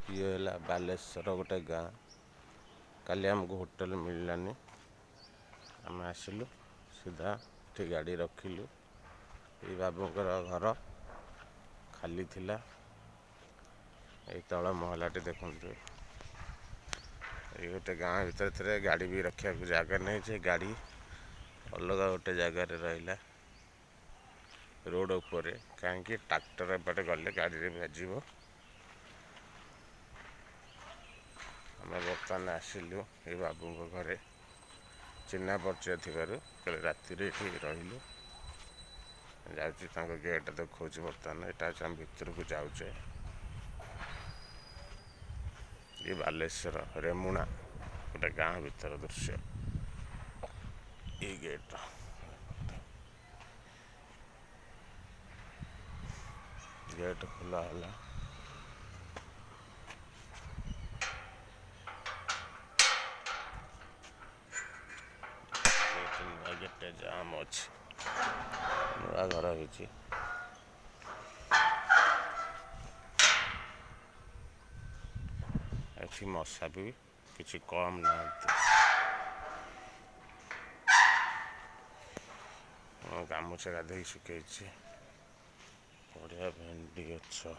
ଇଏ ହେଲା ବାଲେଶ୍ୱର ଗୋଟେ ଗାଁ। କାଲି ଆମକୁ ହୋଟେଲ ମିଳିଲାନି, ଆମେ ଆସିଲୁ ସିଧା ଏଠି ଗାଡ଼ି ରଖିଲୁ। ଏଇ ବାବୁଙ୍କର ଘର ଖାଲି ଥିଲା। ଏଇ ତଳ ମହଲାଟି ଦେଖନ୍ତୁ। ଏଇ ଗୋଟେ ଗାଁ ଭିତରେ ଗାଡ଼ି ବି ରଖିବାକୁ ଜାଗା ନାହିଁ, ଯେ ଗାଡ଼ି ଅଲଗା ଗୋଟେ ଜାଗାରେ ରହିଲା ରୋଡ଼ ଉପରେ। କାହିଁକି ଟ୍ରାକ୍ଟର ଏପଟେ ଗଲେ ଗାଡ଼ିରେ ବାଜିବ। ଆମେ ବର୍ତ୍ତମାନ ଆସିଲୁ ଏଇ ବାବୁଙ୍କ ଘରେ, ଚିହ୍ନା ପରିଚୟ ଥିବାରୁ କାଲି ରାତିରେ ଏଠି ରହିଲୁ। ଯାଉଛି ତାଙ୍କ ଗେଟ୍ ଦେଖାଉଛି। ବର୍ତ୍ତମାନ ଏଇଟା ଅଛି ଆମେ ଭିତରକୁ ଯାଉଛେ। ଏ ବାଲେଶ୍ୱର ରେମୁଣା ଗୋଟେ ଗାଁ ଭିତର ଦୃଶ୍ୟ। ଏଇ ଗେଟ୍ ଖୋଲା ହେଲା। ଗେଟ୍ ଜାମ୍ ଅଛି, ନୂଆ ଘର ହେଇଛି। ଏଠି ମଶା ବି କିଛି କମ୍ ନାହାନ୍ତି। ଗାମୁଛା ଗାଧୋଇ ଶୁଖେଇଛି। ବଢ଼ିଆ ଭେଣ୍ଡି ଗଛ।